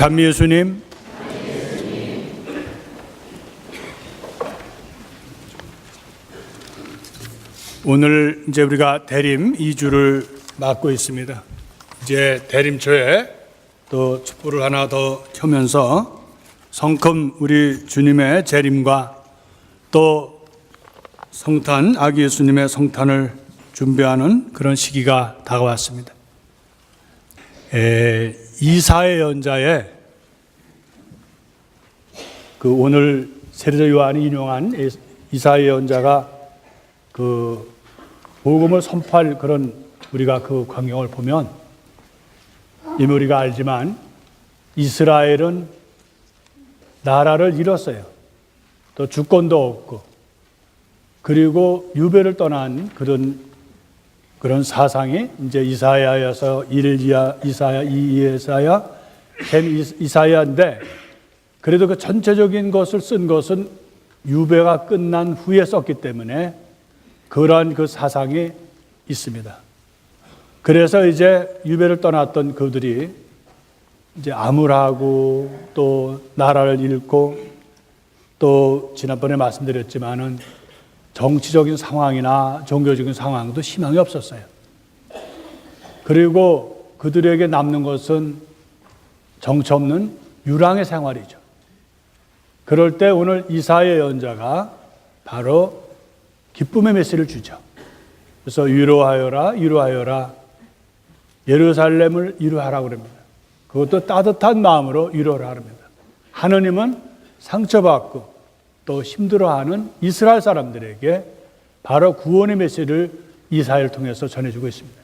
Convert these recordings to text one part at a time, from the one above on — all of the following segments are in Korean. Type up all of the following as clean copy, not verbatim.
참 예수님, 오늘 이제 우리가 대림 2주를 맞고 있습니다. 이제 대림초에 또 촛불을 하나 더 켜면서 성큼 우리 주님의 재림과 또 성탄, 아기 예수님의 성탄을 준비하는 그런 시기가 다가왔습니다. 이사야 연자의 그 오늘 세례자 요한이 인용한 이사야 연자가 그 복음을 선포할 그런 우리가 그 광경을 보면 이미 우리가 알지만 이스라엘은 나라를 잃었어요. 또 주권도 없고 그리고 유배를 떠난 그런 사상이 이제 이사야에서 1 이사야, 2 이사야, 3 이사야인데 그래도 그 전체적인 것을 쓴 것은 유배가 끝난 후에 썼기 때문에 그러한 그 사상이 있습니다. 그래서 이제 유배를 떠났던 그들이 이제 암울하고 또 나라를 잃고 또 지난번에 말씀드렸지만은 정치적인 상황이나 종교적인 상황도 희망이 없었어요. 그리고 그들에게 남는 것은 정처 없는 유랑의 생활이죠. 그럴 때 오늘 이사야 연자가 바로 기쁨의 메시지를 주죠. 그래서 위로하여라, 위로하여라, 예루살렘을 위로하라고 합니다. 그것도 따뜻한 마음으로 위로를 합니다. 하느님은 상처받고 또 힘들어하는 이스라엘 사람들에게 바로 구원의 메시지를 이사야를 통해서 전해주고 있습니다.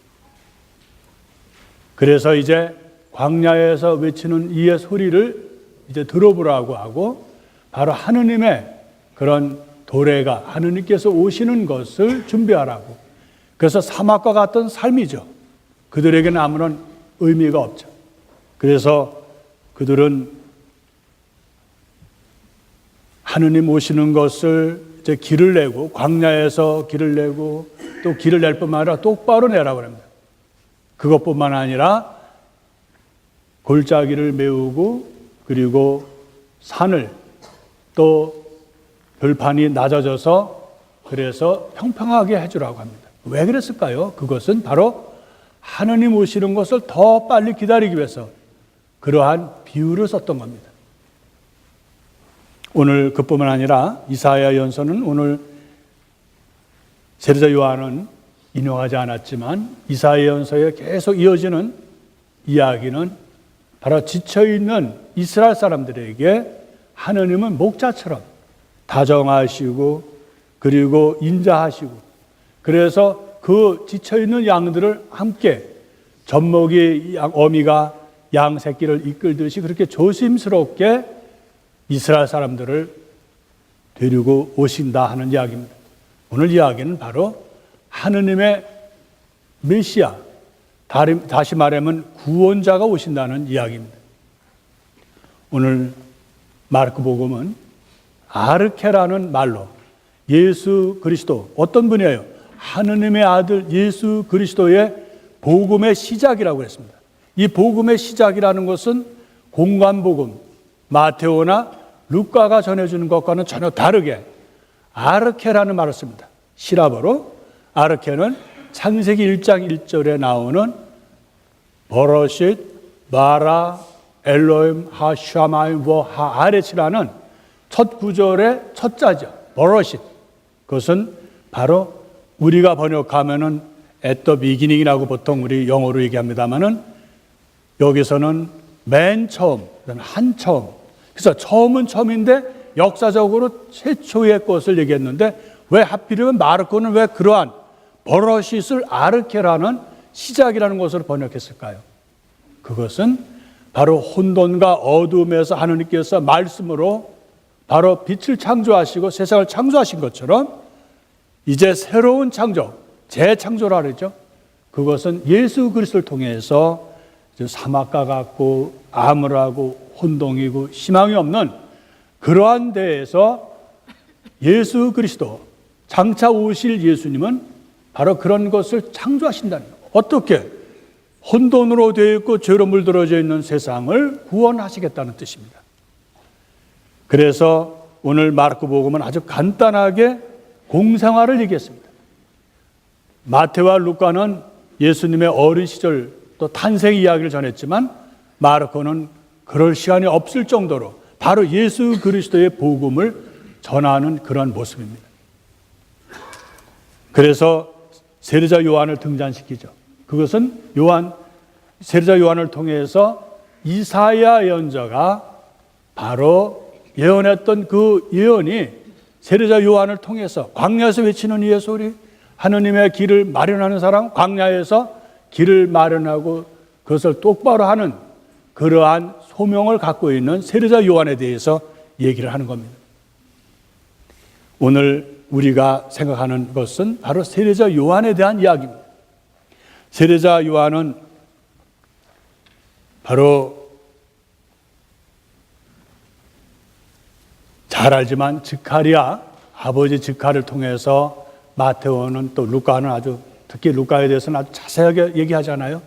그래서 이제 광야에서 외치는 이의 소리를 이제 들어보라고 하고 바로 하느님의 그런 도래가 하느님께서 오시는 것을 준비하라고. 그래서 사막과 같은 삶이죠. 그들에게는 아무런 의미가 없죠. 그래서 그들은 하느님 오시는 것을 이제 길을 내고 광야에서 길을 내고 또 길을 낼 뿐만 아니라 똑바로 내라고 합니다. 그것뿐만 아니라 골짜기를 메우고 그리고 산을 또 들판이 낮아져서 그래서 평평하게 해주라고 합니다. 왜 그랬을까요? 그것은 바로 하느님 오시는 것을 더 빨리 기다리기 위해서 그러한 비유를 썼던 겁니다. 오늘 그뿐만 아니라 이사야 연서는 오늘 세례자 요한은 인용하지 않았지만 이사야 연서에 계속 이어지는 이야기는 바로 지쳐있는 이스라엘 사람들에게 하느님은 목자처럼 다정하시고 그리고 인자하시고 그래서 그 지쳐있는 양들을 함께 젖먹이 어미가 양 새끼를 이끌듯이 그렇게 조심스럽게 이스라엘 사람들을 데리고 오신다 하는 이야기입니다. 오늘 이야기는 바로 하느님의 메시아, 다시 말하면 구원자가 오신다는 이야기입니다. 오늘 마르코복음은 아르케라는 말로 예수 그리스도, 어떤 분이에요? 하느님의 아들 예수 그리스도의 복음의 시작이라고 했습니다. 이 복음의 시작이라는 것은 공관복음, 마테오나 루카가 전해주는 것과는 전혀 다르게 아르케라는 말을 씁니다. 시라버로 아르케는 창세기 1장 1절에 나오는 버러싯, 바라, 엘로임, 하샤마임, 하아레치라는 첫 구절의 첫 자죠. 버러싯. 그것은 바로 우리가 번역하면은 at the beginning이라고 보통 우리 영어로 얘기합니다만은 여기서는 맨 처음, 한 처음. 그래서 처음은 처음인데 역사적으로 최초의 것을 얘기했는데 왜 하필이면 마르코는 왜 그러한 버러싯을 아르케라는 시작이라는 것으로 번역했을까요? 그것은 바로 혼돈과 어둠에서 하느님께서 말씀으로 바로 빛을 창조하시고 세상을 창조하신 것처럼 이제 새로운 창조, 재창조라 그러죠. 그것은 예수 그리스도를 통해서 사막과 같고 암울하고 혼동이고 희망이 없는 그러한 데에서 예수 그리스도, 장차 오실 예수님은 바로 그런 것을 창조하신다는 거예요. 어떻게? 혼돈으로 되어 있고 죄로 물들어져 있는 세상을 구원하시겠다는 뜻입니다. 그래서 오늘 마르코복음은 아주 간단하게 공생활을 얘기했습니다. 마태와 루카는 예수님의 어린 시절 또 탄생 이야기를 전했지만 마르코는 그럴 시간이 없을 정도로 바로 예수 그리스도의 복음을 전하는 그런 모습입니다. 그래서 세례자 요한을 등장시키죠. 그것은 세례자 요한을 통해서 이사야 예언자가 바로 예언했던 그 예언이 세례자 요한을 통해서 광야에서 외치는 이의 소리, 하느님의 길을 마련하는 사람, 광야에서 길을 마련하고 그것을 똑바로 하는 그러한 소명을 갖고 있는 세례자 요한에 대해서 얘기를 하는 겁니다. 오늘 우리가 생각하는 것은 바로 세례자 요한에 대한 이야기입니다. 세례자 요한은 바로 잘 알지만 즉가랴, 아버지 즉가를 통해서 마태오는 또 루카는 아주 특히 루카에 대해서는 아주 자세하게 얘기하잖아요.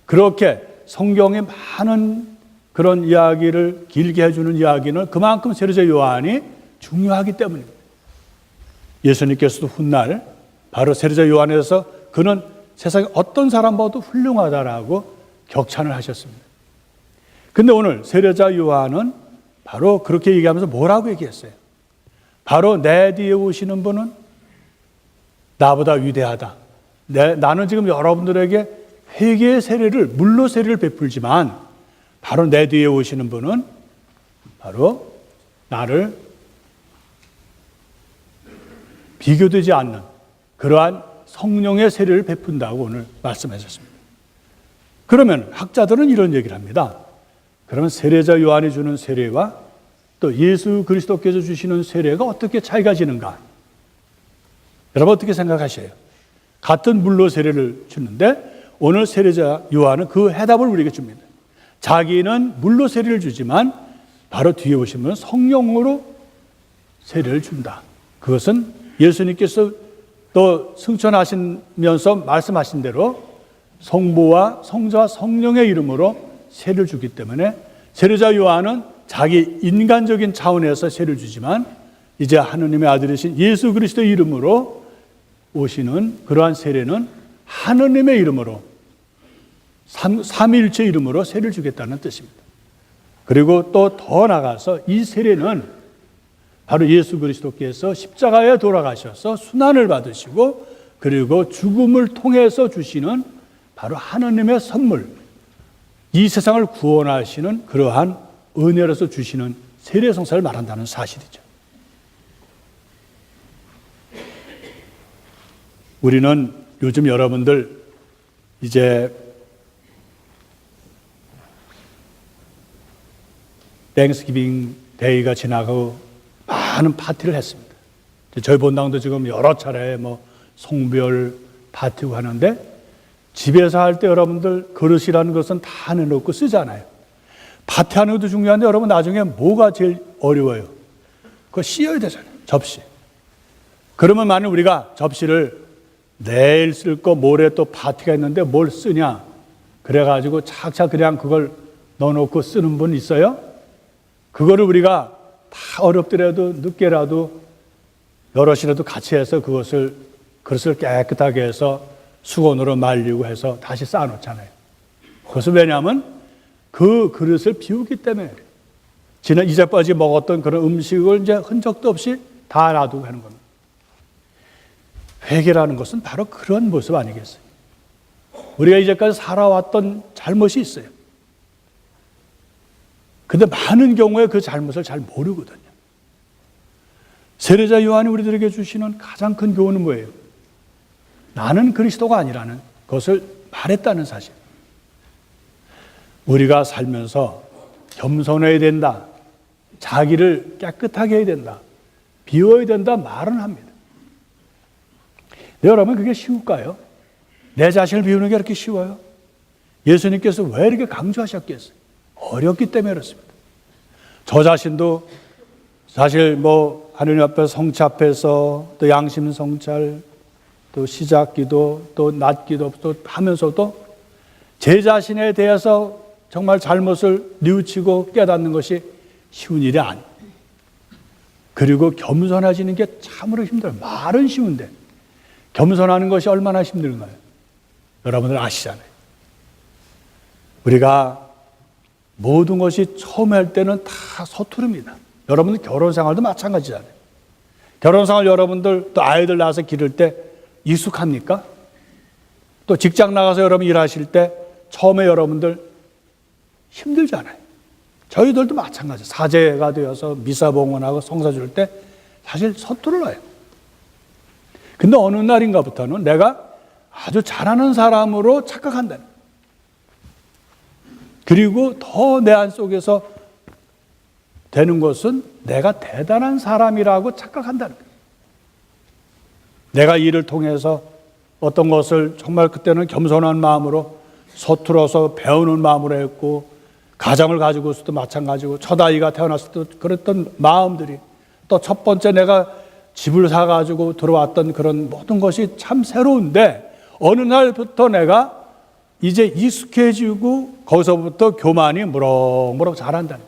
그렇게 성경에 많은 그런 이야기를 길게 해주는 이야기는 그만큼 세례자 요한이 중요하기 때문입니다. 예수님께서도 훗날 바로 세례자 요한에서 그는 세상에 어떤 사람보다도 훌륭하다라고 격찬을 하셨습니다. 근데 오늘 세례자 요한은 바로 그렇게 얘기하면서 뭐라고 얘기했어요? 바로 내 뒤에 오시는 분은 나보다 위대하다. 나는 지금 여러분들에게 회개의 세례를, 물로 세례를 베풀지만 바로 내 뒤에 오시는 분은 바로 나를 비교되지 않는 그러한 성령의 세례를 베푼다고 오늘 말씀하셨습니다. 그러면 학자들은 이런 얘기를 합니다. 그러면 세례자 요한이 주는 세례와 또 예수 그리스도께서 주시는 세례가 어떻게 차이가 지는가? 여러분 어떻게 생각하셔요? 같은 물로 세례를 주는데 오늘 세례자 요한은 그 해답을 우리에게 줍니다. 자기는 물로 세례를 주지만 바로 뒤에 오시면 성령으로 세례를 준다. 그것은 예수님께서 또 승천하시면서 말씀하신 대로 성부와 성자와 성령의 이름으로 세례를 주기 때문에 세례자 요한은 자기 인간적인 차원에서 세례를 주지만 이제 하느님의 아들이신 예수 그리스도의 이름으로 오시는 그러한 세례는 하느님의 이름으로 삼위일체 이름으로 세례를 주겠다는 뜻입니다. 그리고 또 더 나가서 이 세례는 바로 예수 그리스도께서 십자가에 돌아가셔서 순환을 받으시고 그리고 죽음을 통해서 주시는 바로 하느님의 선물, 이 세상을 구원하시는 그러한 은혜로서 주시는 세례 성사를 말한다는 사실이죠. 우리는 요즘 여러분들 이제 땡스기빙 데이가 지나고 많은 파티를 했습니다. 저희 본당도 지금 여러 차례 송별 파티고 하는데 집에서 할 때 여러분들 그릇이라는 것은 다 내놓고 쓰잖아요. 파티하는 것도 중요한데 여러분 나중에 뭐가 제일 어려워요? 그거 씌워야 되잖아요. 접시. 그러면 만약 우리가 접시를 내일 쓸 거 모레 또 파티가 있는데 뭘 쓰냐? 그래가지고 착착 그냥 그걸 넣어놓고 쓰는 분 있어요? 그거를 우리가 다 어렵더라도 늦게라도 여럿이라도 같이 해서 그것을 그릇을 깨끗하게 해서 수건으로 말리고 해서 다시 쌓아놓잖아요. 그것은 왜냐하면 그 그릇을 비우기 때문에 지난 이제까지 먹었던 그런 음식을 이제 흔적도 없이 다 놔두고 하는 겁니다. 회개라는 것은 바로 그런 모습 아니겠어요? 우리가 이제까지 살아왔던 잘못이 있어요. 근데 많은 경우에 그 잘못을 잘 모르거든요. 세례자 요한이 우리들에게 주시는 가장 큰 교훈은 뭐예요? 나는 그리스도가 아니라는 것을 말했다는 사실. 우리가 살면서 겸손해야 된다. 자기를 깨끗하게 해야 된다. 비워야 된다 말은 합니다. 여러분 그게 쉬울까요? 내 자신을 비우는 게 그렇게 쉬워요? 예수님께서 왜 이렇게 강조하셨겠어요? 어렵기 때문에 그렇습니다. 저 자신도 사실 하느님 앞에서 성체 앞에서 또 양심 성찰 또 시작 기도 또 낮 기도 또 하면서도 제 자신에 대해서 정말 잘못을 뉘우치고 깨닫는 것이 쉬운 일이 아니에요. 그리고 겸손해지는 게 참으로 힘들어요. 말은 쉬운데 겸손하는 것이 얼마나 힘든가요? 여러분들 아시잖아요. 우리가 모든 것이 처음 할 때는 다 서투릅니다. 여러분들 결혼 생활도 마찬가지잖아요. 결혼 생활 여러분들 또 아이들 낳아서 기를 때 익숙합니까? 또 직장 나가서 여러분 일하실 때 처음에 여러분들 힘들잖아요. 저희들도 마찬가지예요. 사제가 되어서 미사 봉헌하고 성사 줄 때 사실 서툴러요. 근데 어느 날인가부터는 내가 아주 잘하는 사람으로 착각한다는 거예요. 그리고 더 내 안 속에서 되는 것은 내가 대단한 사람이라고 착각한다는 거예요. 내가 일을 통해서 어떤 것을 정말 그때는 겸손한 마음으로 서툴어서 배우는 마음으로 했고, 가정을 가지고 있을 때도 마찬가지고, 첫 아이가 태어났을 때도 그랬던 마음들이, 또 첫 번째 내가 집을 사가지고 들어왔던 그런 모든 것이 참 새로운데, 어느 날부터 내가 이제 익숙해지고 거기서부터 교만이 무럭무럭 자란다는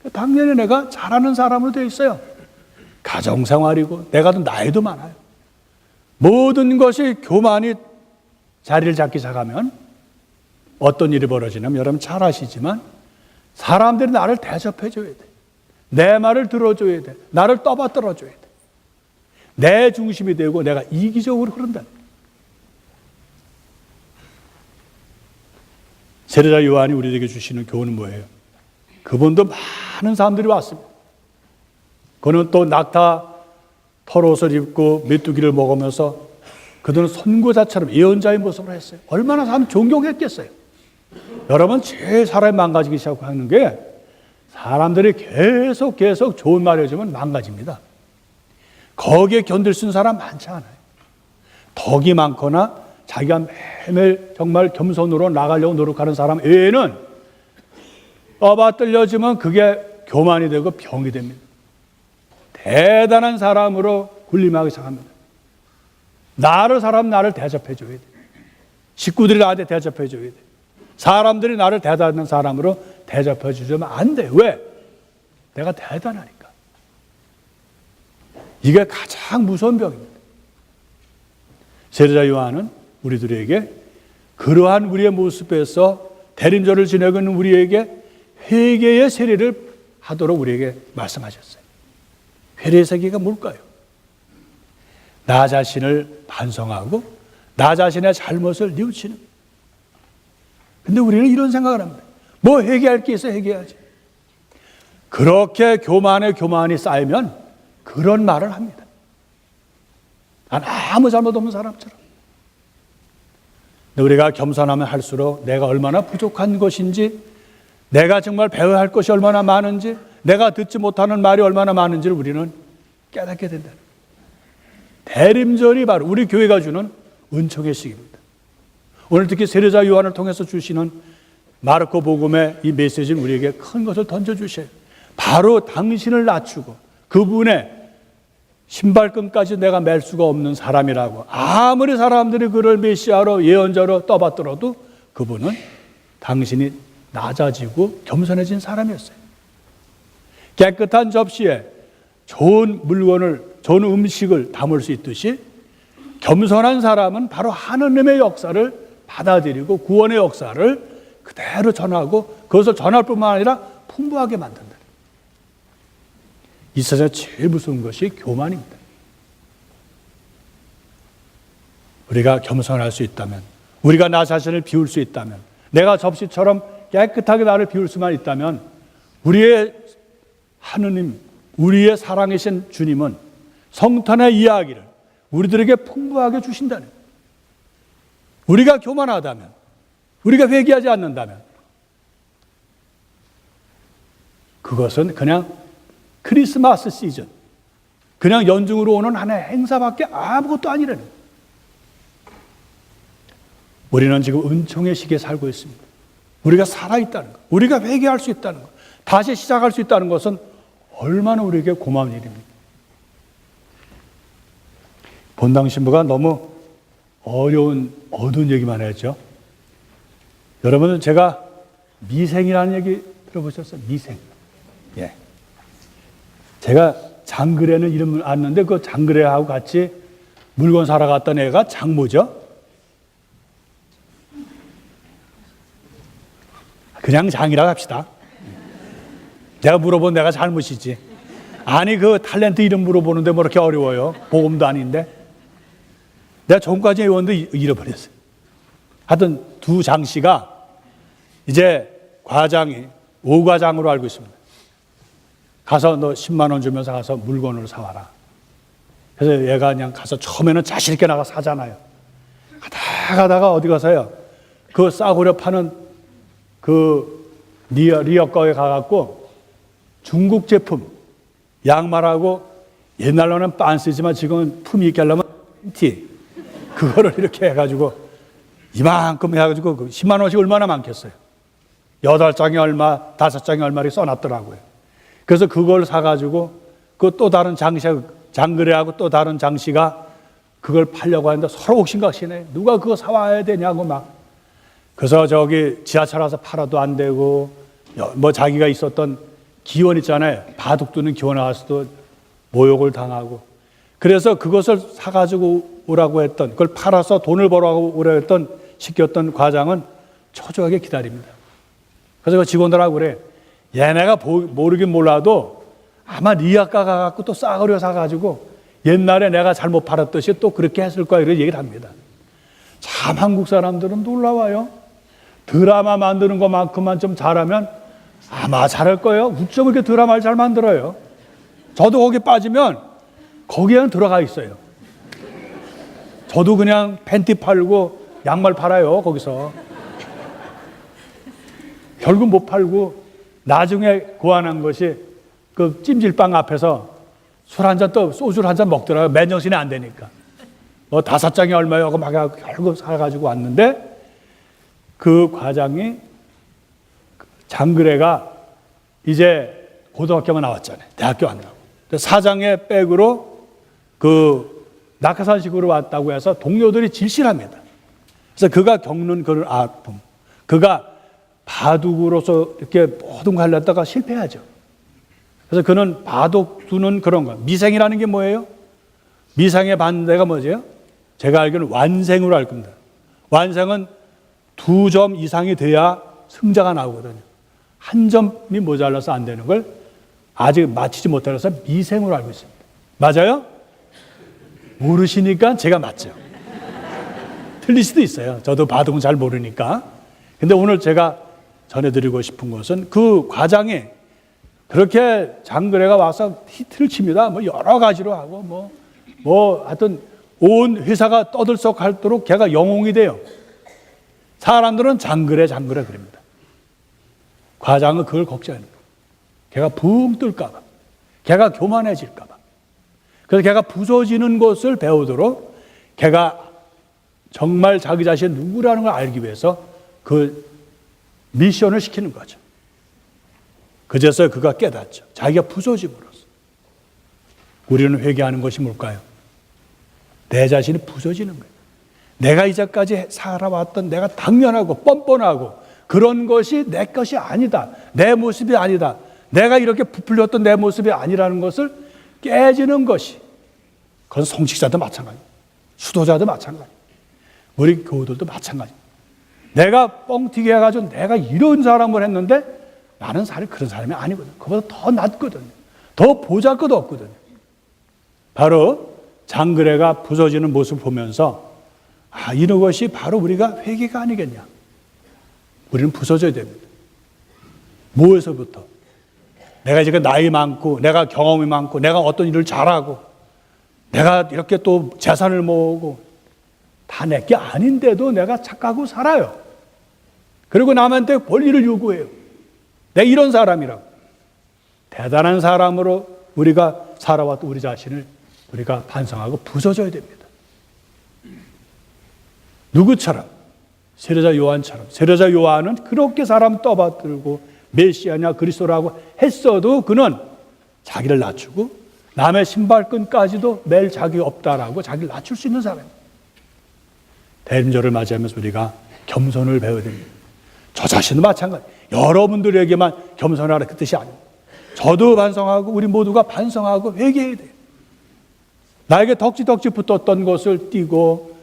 거예요. 당연히 내가 잘하는 사람으로 되어 있어요. 가정생활이고 내가 더 나이도 많아요. 모든 것이 교만이 자리를 잡기 시작하면 어떤 일이 벌어지냐면, 여러분 잘 아시지만 사람들이 나를 대접해 줘야 돼. 내 말을 들어줘야 돼. 나를 떠받들어 줘야 돼. 내 중심이 되고 내가 이기적으로 흐른다. 세례자 요한이 우리에게 주시는 교훈은 뭐예요? 그분도 많은 사람들이 왔습니다. 그는 또 낙타 털옷을 입고 메뚜기를 먹으면서 그들은 선고자처럼 예언자의 모습을 했어요. 얼마나 사람 존경했겠어요. 여러분, 제일 사람이 망가지기 시작하는 게 사람들이 계속 좋은 말 해주면 망가집니다. 거기에 견딜 수 있는 사람 많지 않아요. 덕이 많거나 자기가 매일 정말 겸손으로 나가려고 노력하는 사람 외에는 떠받들려지면 그게 교만이 되고 병이 됩니다. 대단한 사람으로 군림하기 시작합니다. 나를 대접해 줘야 돼. 식구들이 나한테 대접해 줘야 돼. 사람들이 나를 대단한 사람으로 대접해 주면 안 돼. 왜? 내가 대단하니까. 이게 가장 무서운 병입니다. 세례자 요한은 우리들에게 그러한 우리의 모습에서 대림절을 지내고 있는 우리에게 회개의 세례를 하도록 우리에게 말씀하셨어요. 회개의 세계가 뭘까요? 나 자신을 반성하고 나 자신의 잘못을 뉘우치는. 근데 우리는 이런 생각을 합니다. 뭐 회개할 게 있어 회개해야지. 그렇게 교만이 쌓이면 그런 말을 합니다. 난 아무 잘못 없는 사람처럼. 근데 우리가 겸손하면 할수록 내가 얼마나 부족한 것인지, 내가 정말 배워야 할 것이 얼마나 많은지, 내가 듣지 못하는 말이 얼마나 많은지를 우리는 깨닫게 된다. 대림절이 바로 우리 교회가 주는 은총의 시기입니다. 오늘 특히 세례자 요한을 통해서 주시는 마르코 복음의 이 메시지는 우리에게 큰 것을 던져주셔요. 바로 당신을 낮추고 그분의 신발끈까지 내가 맬 수가 없는 사람이라고, 아무리 사람들이 그를 메시아로 예언자로 떠받들어도 그분은 당신이 낮아지고 겸손해진 사람이었어요. 깨끗한 접시에 좋은 물건을, 좋은 음식을 담을 수 있듯이 겸손한 사람은 바로 하느님의 역사를 받아들이고 구원의 역사를 그대로 전하고 그것을 전할 뿐만 아니라 풍부하게 만든다. 이 세상에 제일 무서운 것이 교만입니다. 우리가 겸손할 수 있다면, 우리가 나 자신을 비울 수 있다면, 내가 접시처럼 깨끗하게 나를 비울 수만 있다면, 우리의 하느님, 우리의 사랑이신 주님은 성탄의 이야기를 우리들에게 풍부하게 주신다는 거예요. 우리가 교만하다면, 우리가 회개하지 않는다면 그것은 그냥 크리스마스 시즌, 그냥 연중으로 오는 하나의 행사밖에 아무것도 아니라는 거예요. 우리는 지금 은총의 시기에 살고 있습니다. 우리가 살아있다는 것, 우리가 회개할 수 있다는 것, 다시 시작할 수 있다는 것은 얼마나 우리에게 고마운 일입니까? 본당 신부가 너무 어두운 얘기만 했죠. 여러분은 제가 미생이라는 얘기 들어보셨어요? 미생. 예. 제가 장그래는 이름을 아는데 그 장그래하고 같이 물건 사러 갔던 애가 장모죠. 그냥 장이라고 합시다. 내가 물어본 내가 잘못이지. 아니 그 탤런트 이름 물어보는데 뭐 이렇게 어려워요. 보험도 아닌데. 내가 전까지 외웠는데 잃어버렸어요. 하여튼 두 장 씨가 이제 과장이 오과장으로 알고 있습니다. 가서 너 10만 원 주면서 가서 물건을 사와라. 그래서 얘가 그냥 가서 처음에는 자신 있게 나가 사잖아요. 가다가 어디 가서요. 그 싸구려 파는 그 리어거에 가갖고 중국 제품 양말하고 옛날로는 빤스지만 지금은 품위 있게 하려면 팬티 그거를 이렇게 해가지고 이만큼 해가지고 10만 원씩 얼마나 많겠어요. 8장이 얼마, 5장이 얼마 이렇게 써놨더라고요. 그래서 그걸 사가지고 그 또 다른 장그래하고 또 다른 장씨가 그걸 팔려고 하는데 서로 옥신각신해. 누가 그거 사와야 되냐고 막. 그래서 저기 지하철 와서 팔아도 안 되고 뭐 자기가 있었던 기원 있잖아요. 바둑 두는 기원 와서도 모욕을 당하고. 그래서 그것을 사가지고 오라고 했던, 그걸 팔아서 돈을 벌어가고 오라고 했던 시켰던 과장은 초조하게 기다립니다. 그래서 그 직원들하고 그래. 얘네가 모르긴 몰라도 아마 리아가 가갖고 또 싸구려 사가지고 옛날에 내가 잘못 팔았듯이 또 그렇게 했을 거야. 이런 얘기를 합니다. 참 한국 사람들은 놀라워요. 드라마 만드는 것만큼만 좀 잘하면 아마 잘할 거예요. 어쩜 이렇게 드라마를 잘 만들어요. 저도 거기 빠지면 거기에는 들어가 있어요. 저도 그냥 팬티 팔고 양말 팔아요. 거기서. 결국 못 팔고 나중에 고안한 것이 그 찜질방 앞에서 술 한 잔 또 소주를 한 잔 먹더라고요. 맨정신이 안 되니까. 뭐 5장이 얼마요? 하고 막 결국 사가지고 왔는데 그 과장이 장그래가 이제 고등학교만 나왔잖아요. 대학교 안 나오고. 사장의 백으로 그 낙하산식으로 왔다고 해서 동료들이 질실합니다. 그래서 그가 겪는 그런 아픔, 그가 바둑으로서 이렇게 모든 걸 하려다가 실패하죠. 그래서 그는 바둑 두는 그런 거. 미생이라는 게 뭐예요? 미생의 반대가 뭐죠? 제가 알기로는 완생으로 알 겁니다. 완생은 2점 이상이 돼야 승자가 나오거든요. 한 점이 모자라서 안 되는 걸 아직 맞히지 못해서 미생으로 알고 있습니다. 맞아요? 모르시니까 제가 맞죠. 틀릴 수도 있어요. 저도 바둑은 잘 모르니까. 근데 오늘 제가 전해드리고 싶은 것은 그 과장이 그렇게 장그래가 와서 히트를 칩니다. 뭐 여러 가지로 하고 하여튼 온 회사가 떠들썩하도록 걔가 영웅이 돼요. 사람들은 장그래 그럽니다. 과장은 그걸 걱정하는 거예요. 걔가 붕 뜰까봐. 걔가 교만해질까봐. 그래서 걔가 부서지는 것을 배우도록 걔가 정말 자기 자신이 누구라는 걸 알기 위해서 그 미션을 시키는 거죠. 그제서야 그가 깨닫죠. 자기가 부서짐으로써. 우리는 회개하는 것이 뭘까요? 내 자신이 부서지는 거예요. 내가 이제까지 살아왔던 내가 당연하고 뻔뻔하고 그런 것이 내 것이 아니다. 내 모습이 아니다. 내가 이렇게 부풀렸던 내 모습이 아니라는 것을 깨지는 것이. 그건 성직자도 마찬가지고 수도자도 마찬가지고 우리 교우들도 마찬가지입니다. 내가 뻥튀기 해가지고 내가 이런 사람을 했는데 나는 사실 그런 사람이 아니거든. 그보다 더 낫거든. 더 보잘것 없거든. 바로 장그래가 부서지는 모습을 보면서 이런 것이 바로 우리가 회개가 아니겠냐. 우리는 부서져야 됩니다. 무엇에서부터? 내가 지금 나이 많고 내가 경험이 많고 내가 어떤 일을 잘하고 내가 이렇게 또 재산을 모으고 다 내게 아닌데도 내가 착하고 살아요. 그리고 남한테 권리를 요구해요. 내가 이런 사람이라고. 대단한 사람으로 우리가 살아왔던 우리 자신을 우리가 반성하고 부서져야 됩니다. 누구처럼? 세례자 요한처럼. 세례자 요한은 그렇게 사람 떠받들고 메시아냐 그리스도라고 했어도 그는 자기를 낮추고 남의 신발끈까지도 맬 자격이 없다라고 자기를 낮출 수 있는 사람입니다. 대림절을 맞이하면서 우리가 겸손을 배워야 됩니다. 저 자신도 마찬가지. 여러분들에게만 겸손하라 그 뜻이 아닙니다. 저도 반성하고 우리 모두가 반성하고 회개해야 돼요. 나에게 덕지덕지 붙었던 것을 띄고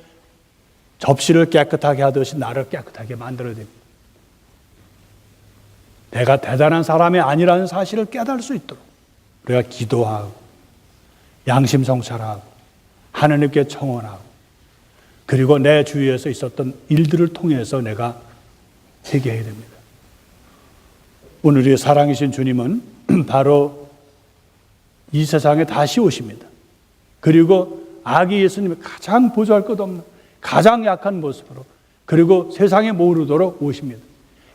접시를 깨끗하게 하듯이 나를 깨끗하게 만들어야 됩니다. 내가 대단한 사람이 아니라는 사실을 깨달을 수 있도록 우리가 기도하고 양심성찰하고 하나님께 청원하고 그리고 내 주위에서 있었던 일들을 통해서 내가 회개해야 됩니다. 오늘 우리의 사랑이신 주님은 바로 이 세상에 다시 오십니다. 그리고 아기 예수님이 가장 보조할 것 없는 가장 약한 모습으로 그리고 세상에 모르도록 오십니다.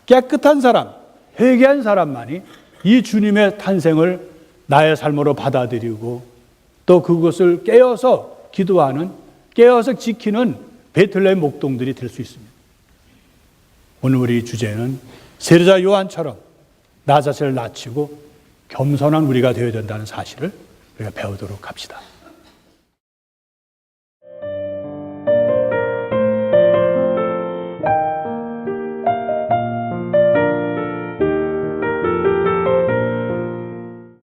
깨끗한 사람, 회개한 사람만이 이 주님의 탄생을 나의 삶으로 받아들이고 또 그것을 깨어서 기도하는, 깨어서 지키는 베들레헴 목동들이 될 수 있습니다. 오늘 우리 주제는 세례자 요한처럼 나 자신을 낮추고 겸손한 우리가 되어야 된다는 사실을 우리가 배우도록 합시다.